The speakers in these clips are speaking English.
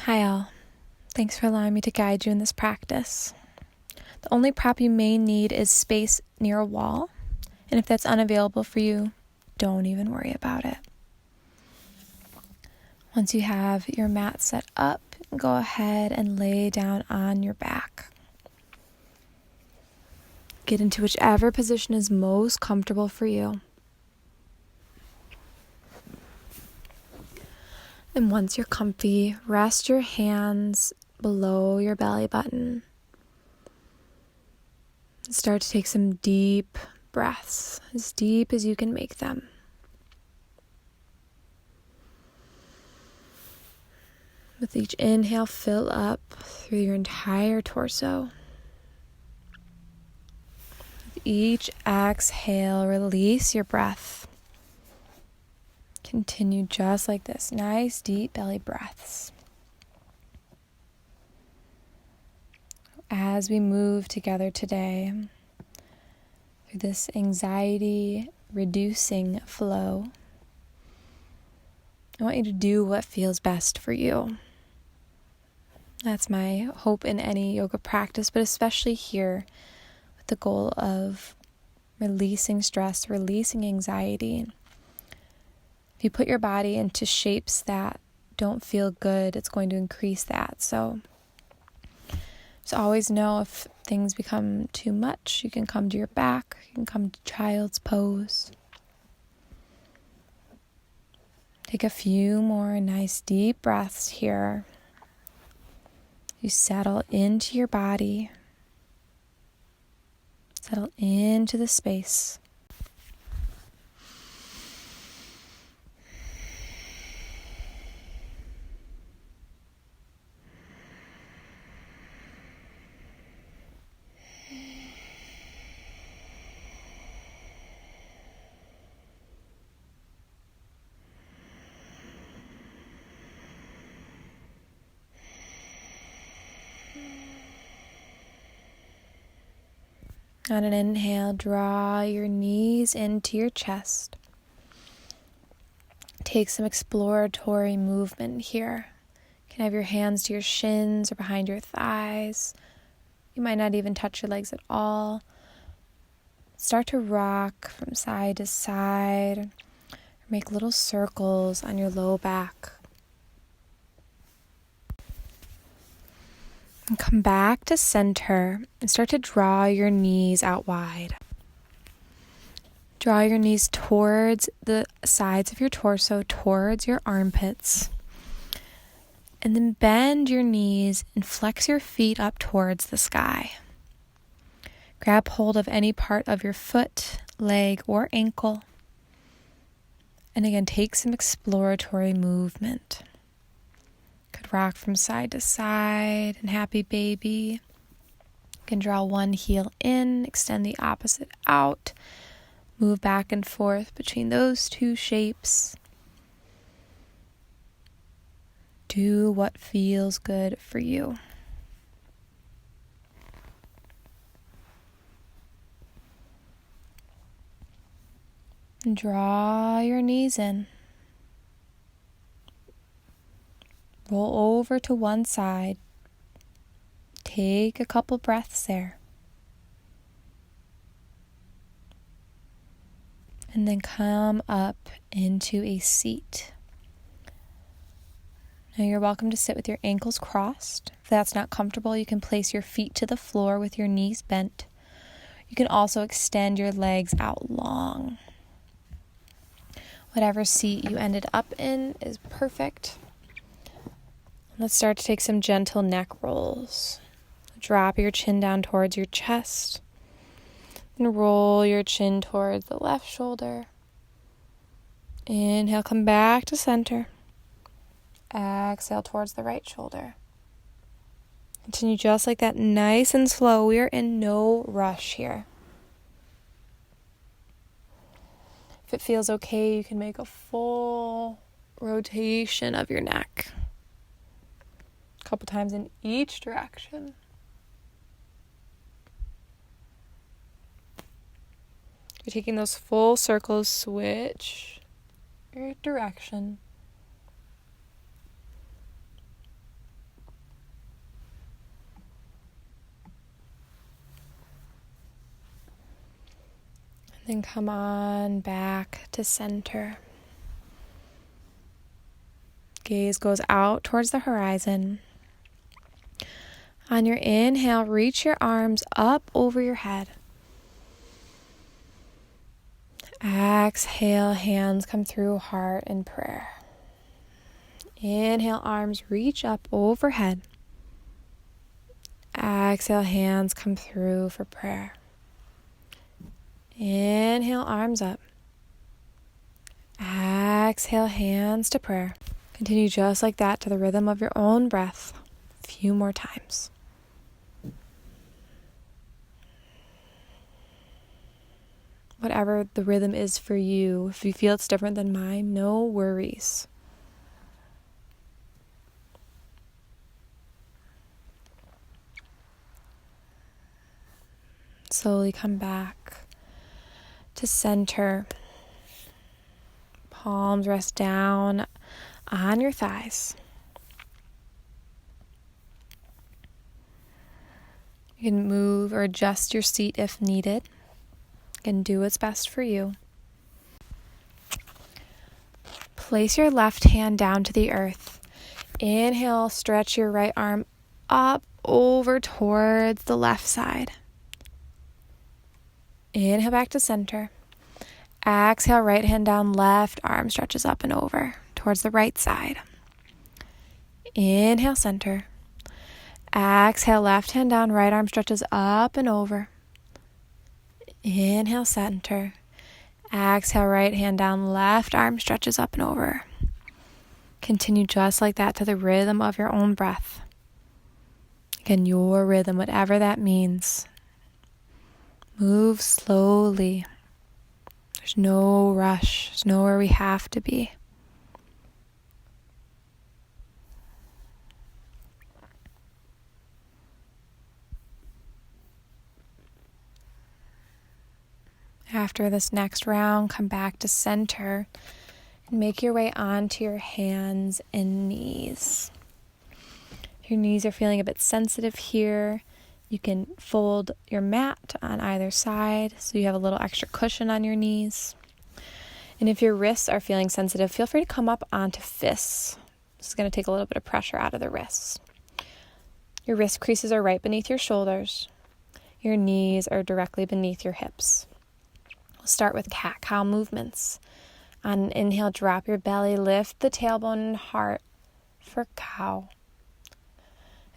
Hi all. Thanks for allowing me to guide you in this practice. The only prop you may need is space near a wall, and if that's unavailable for you, don't even worry about it. Once you have your mat set up, go ahead and lay down on your back. Get into whichever position is most comfortable for you. And once you're comfy, rest your hands below your belly button. Start to take some deep breaths, as deep as you can make them. With each inhale, fill up through your entire torso. With each exhale, release your breath. Continue just like this. Nice, deep belly breaths. As we move together today through this anxiety-reducing flow, I want you to do what feels best for you. That's my hope in any yoga practice, but especially here with the goal of releasing stress, releasing anxiety. If you put your body into shapes that don't feel good, it's going to increase that. So just always know if things become too much, you can come to your back, you can come to child's pose. Take a few more nice deep breaths here. You settle into your body, settle into the space. On an inhale, draw your knees into your chest. Take some exploratory movement here. You can have your hands to your shins or behind your thighs. You might not even touch your legs at all. Start to rock from side to side, or make little circles on your low back. And come back to center and start to draw your knees out wide. Draw your knees towards the sides of your torso, towards your armpits. And then bend your knees and flex your feet up towards the sky. Grab hold of any part of your foot, leg, or ankle. And again, take some exploratory movement. Could rock from side to side and happy baby. You can draw one heel in, extend the opposite out. Move back and forth between those two shapes. Do what feels good for you. And draw your knees in. Roll over to one side. Take a couple breaths there. And then come up into a seat. Now you're welcome to sit with your ankles crossed. If that's not comfortable, you can place your feet to the floor with your knees bent. You can also extend your legs out long. Whatever seat you ended up in is perfect. Let's start to take some gentle neck rolls. Drop your chin down towards your chest. And roll your chin towards the left shoulder. Inhale, come back to center. Exhale towards the right shoulder. Continue just like that, nice and slow. We are in no rush here. If it feels okay, you can make a full rotation of your neck. A couple times in each direction. You're taking those full circles, switch your direction. Then come on back to center. Gaze goes out towards the horizon. On your inhale, reach your arms up over your head. Exhale, hands come through heart in prayer. Inhale, arms reach up overhead. Exhale, hands come through for prayer. Inhale, arms up. Exhale, hands to prayer. Continue just like that to the rhythm of your own breath. A few more times. Whatever the rhythm is for you, if you feel it's different than mine, no worries. Slowly come back to center. Palms rest down on your thighs. You can move or adjust your seat if needed. You can do what's best for you. Place your left hand down to the earth. Inhale, stretch your right arm up over towards the left side. Inhale back to center. Exhale, right hand down, left arm stretches up and over towards the right side. Inhale, center. Exhale, left hand down, right arm stretches up and over. Inhale, center. Exhale, right hand down, left arm stretches up and over. Continue just like that to the rhythm of your own breath. Again, your rhythm, whatever that means. Move slowly. There's no rush. There's nowhere we have to be. After this next round, come back to center and make your way onto your hands and knees. If your knees are feeling a bit sensitive here, you can fold your mat on either side so you have a little extra cushion on your knees. And if your wrists are feeling sensitive, feel free to come up onto fists. This is going to take a little bit of pressure out of the wrists. Your wrist creases are right beneath your shoulders. Your knees are directly beneath your hips. We'll start with cat-cow movements. On an inhale, drop your belly, lift the tailbone and heart for cow.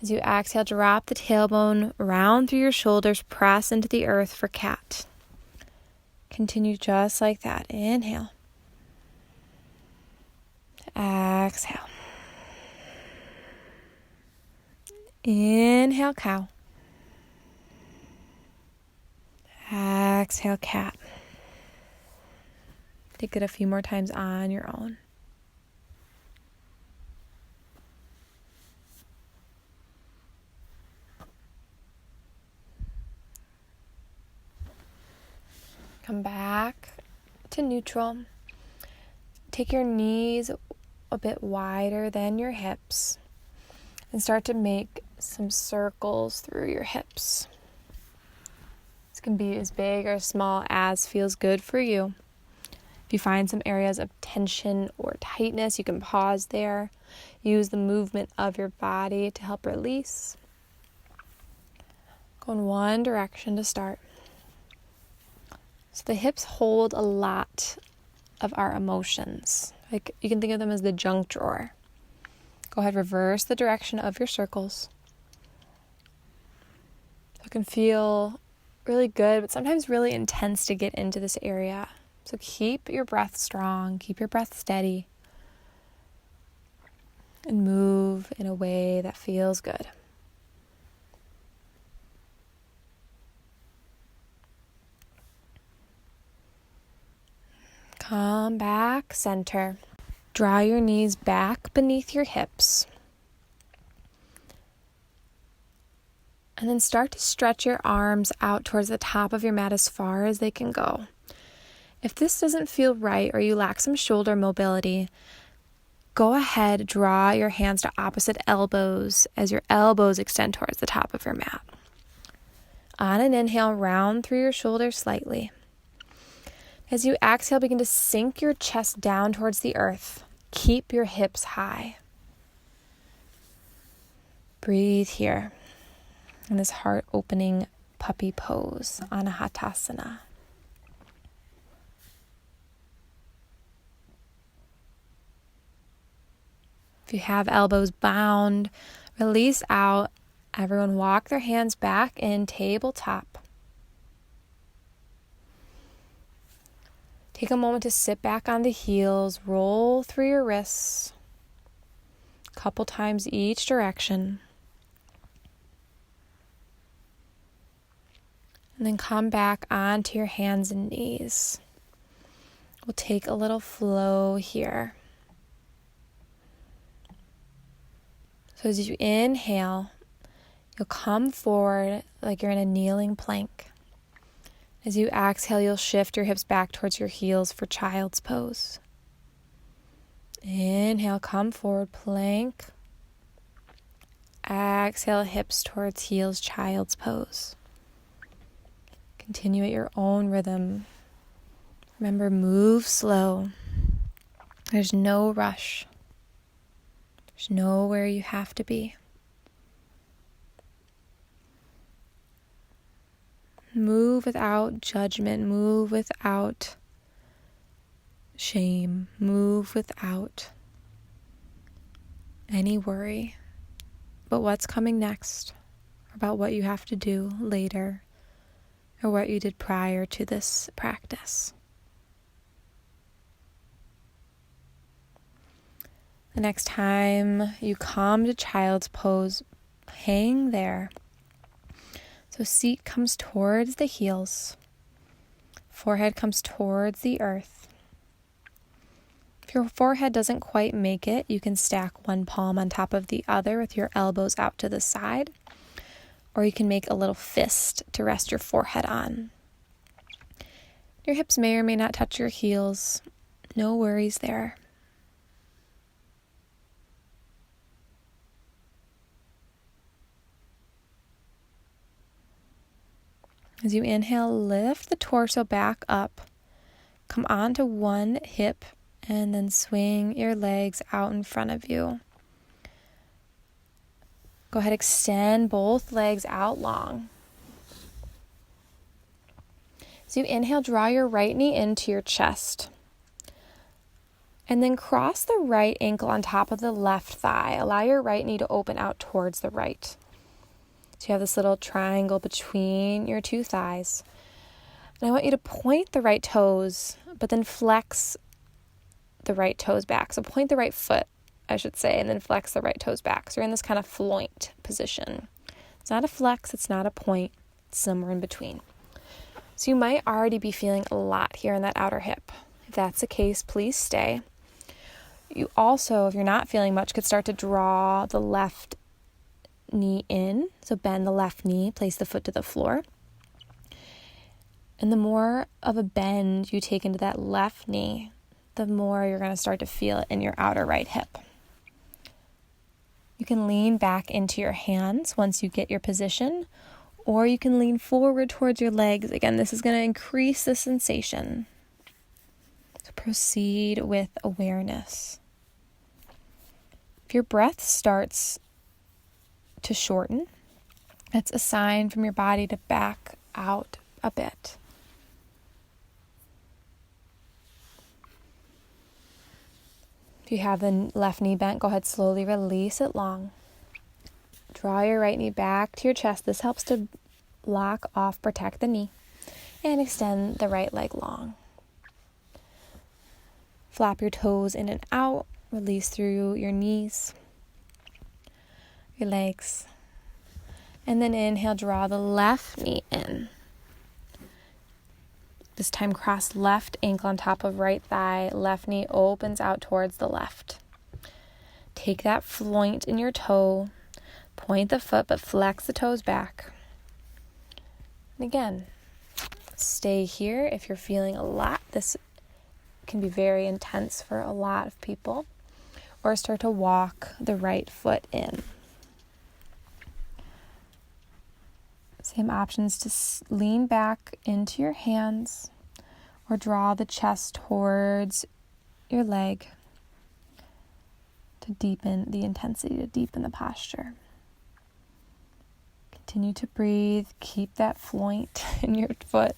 As you exhale, drop the tailbone, round through your shoulders, press into the earth for cat. Continue just like that. Inhale. Exhale. Inhale, cow. Exhale, cat. Take it a few more times on your own. Come back to neutral. Take your knees a bit wider than your hips and start to make some circles through your hips. This can be as big or small as feels good for you. If you find some areas of tension or tightness, you can pause there. Use the movement of your body to help release. Go in one direction to start. So the hips hold a lot of our emotions. Like you can think of them as the junk drawer. Go ahead, reverse the direction of your circles. It can feel really good, but sometimes really intense to get into this area. So keep your breath strong, keep your breath steady, and move in a way that feels good. Come back, center. Draw your knees back beneath your hips. And then start to stretch your arms out towards the top of your mat as far as they can go. If this doesn't feel right or you lack some shoulder mobility, go ahead, draw your hands to opposite elbows as your elbows extend towards the top of your mat. On an inhale, round through your shoulders slightly. As you exhale, begin to sink your chest down towards the earth. Keep your hips high. Breathe here in this heart-opening puppy pose, Anahatasana. If you have elbows bound, release out. Everyone walk their hands back in tabletop. Take a moment to sit back on the heels, roll through your wrists, a couple times each direction. And then come back onto your hands and knees. We'll take a little flow here. So as you inhale, you'll come forward like you're in a kneeling plank. As you exhale, you'll shift your hips back towards your heels for child's pose. Inhale, come forward, plank. Exhale, hips towards heels, child's pose. Continue at your own rhythm. Remember, move slow. There's no rush. There's nowhere you have to be. Move without judgment. Move without shame. Move without any worry about what's coming next, about what you have to do later, or what you did prior to this practice. The next time you come to child's pose, hang there. So seat comes towards the heels. Forehead comes towards the earth. If your forehead doesn't quite make it, you can stack one palm on top of the other with your elbows out to the side. Or you can make a little fist to rest your forehead on. Your hips may or may not touch your heels. No worries there. As you inhale, lift the torso back up. Come onto one hip and then swing your legs out in front of you. Go ahead, extend both legs out long. As you inhale, draw your right knee into your chest. And then cross the right ankle on top of the left thigh. Allow your right knee to open out towards the right. So you have this little triangle between your two thighs. And I want you to point the right toes, but then flex the right toes back. So point the right foot, I should say, and then flex the right toes back. So you're in this kind of floint position. It's not a flex, it's not a point, it's somewhere in between. So you might already be feeling a lot here in that outer hip. If that's the case, please stay. You also, if you're not feeling much, could start to draw the left knee in. So bend the left knee, place the foot to the floor. And the more of a bend you take into that left knee, the more you're going to start to feel it in your outer right hip. You can lean back into your hands once you get your position, or you can lean forward towards your legs. Again, this is going to increase the sensation. So proceed with awareness. If your breath starts to shorten, that's a sign from your body to back out a bit. If you have the left knee bent, go ahead, slowly release it long. Draw your right knee back to your chest. This helps to lock off, protect the knee, and extend the right leg long. Flap your toes in and out, release through your knees, your legs. And then inhale, draw the left knee in. This time cross left ankle on top of right thigh. Left knee opens out towards the left. Take that floint in your toe. Point the foot, but flex the toes back. And again, stay here if you're feeling a lot. This can be very intense for a lot of people. Or start to walk the right foot in. Same options to lean back into your hands or draw the chest towards your leg to deepen the intensity, to deepen the posture. Continue to breathe. Keep that floint in your foot.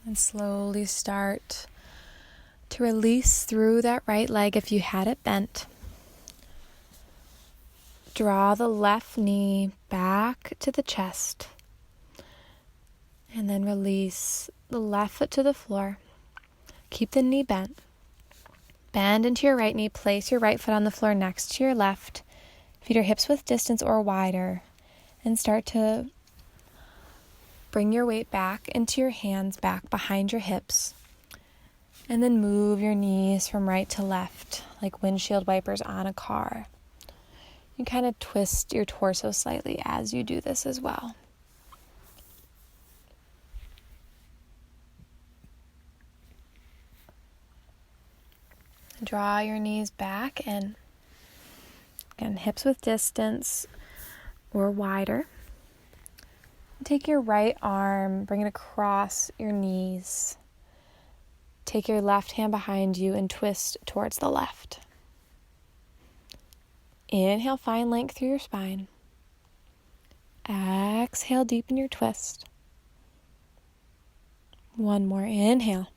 And slowly start to release through that right leg if you had it bent. Draw the left knee back to the chest. And then release the left foot to the floor. Keep the knee bent. Bend into your right knee. Place your right foot on the floor next to your left. Feet or hips width distance or wider. And start to bring your weight back into your hands, back behind your hips. And then move your knees from right to left, like windshield wipers on a car. You kind of twist your torso slightly as you do this as well. Draw your knees back and again, hips width distance or wider. Take your right arm, bring it across your knees. Take your left hand behind you and twist towards the left. Inhale, find length through your spine. Exhale, deepen your twist. One more, inhale.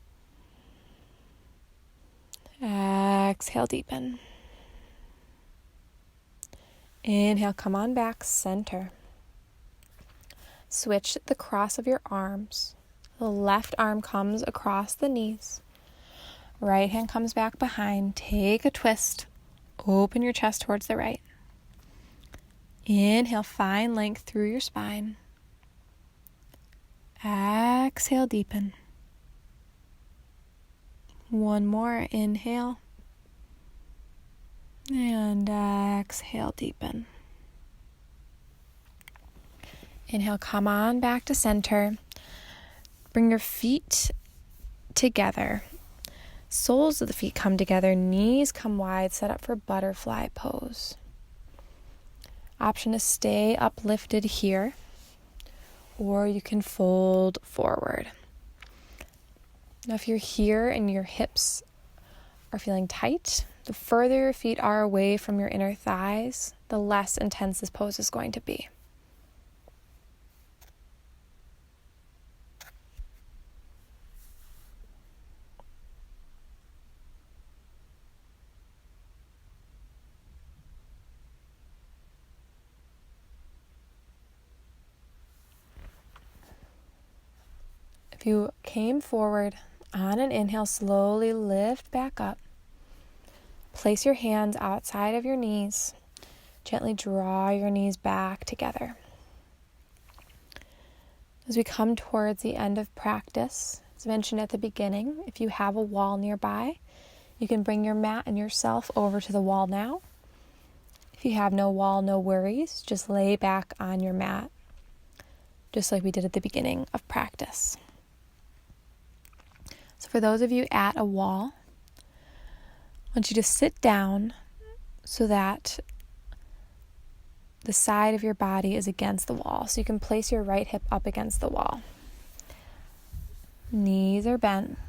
Exhale, deepen. Inhale, come on back, center. Switch the cross of your arms. The left arm comes across the knees. Right hand comes back behind. Take a twist. Open your chest towards the right. Inhale, find length through your spine. Exhale, deepen. One more, inhale. And exhale, deepen. Inhale, come on back to center. Bring your feet together. Soles of the feet come together. Knees come wide. Set up for butterfly pose. Option to stay uplifted here. Or you can fold forward. Now if you're here and your hips are feeling tight, the further your feet are away from your inner thighs, the less intense this pose is going to be. If you came forward on an inhale, slowly lift back up. Place your hands outside of your knees. Gently draw your knees back together. As we come towards the end of practice, as mentioned at the beginning, if you have a wall nearby, you can bring your mat and yourself over to the wall now. If you have no wall, no worries. Just lay back on your mat, just like we did at the beginning of practice. So for those of you at a wall, I want you to sit down so that the side of your body is against the wall. So you can place your right hip up against the wall. Knees are bent.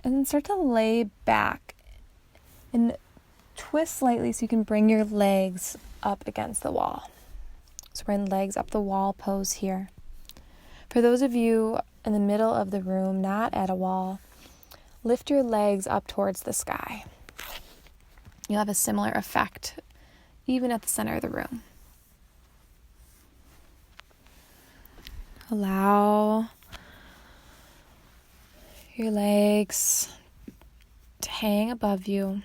And then start to lay back and twist slightly so you can bring your legs up against the wall. So we're in legs up the wall pose here. For those of you in the middle of the room, not at a wall, lift your legs up towards the sky. You'll have a similar effect even at the center of the room. Allow your legs to hang above you.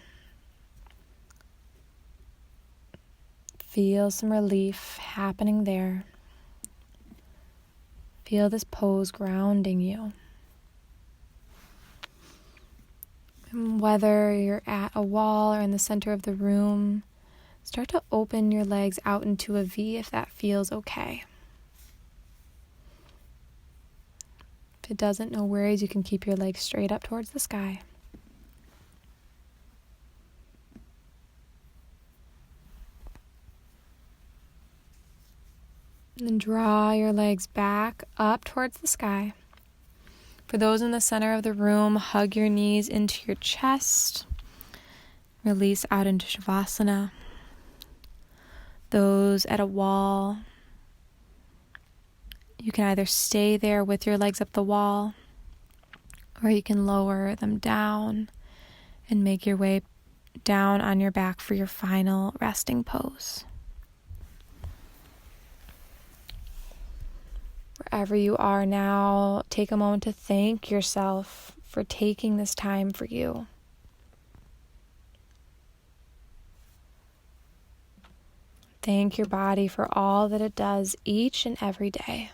Feel some relief happening there. Feel this pose grounding you. And whether you're at a wall or in the center of the room, start to open your legs out into a V if that feels okay. If it doesn't, no worries. You can keep your legs straight up towards the sky. And then draw your legs back up towards the sky. For those in the center of the room, hug your knees into your chest. Release out into Shavasana. Those at a wall, you can either stay there with your legs up the wall, or you can lower them down and make your way down on your back for your final resting pose. Wherever you are now, take a moment to thank yourself for taking this time for you. Thank your body for all that it does each and every day.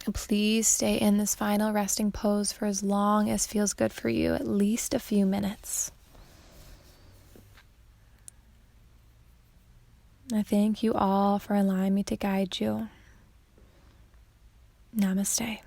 And please stay in this final resting pose for as long as feels good for you, at least a few minutes. I thank you all for allowing me to guide you. Namaste.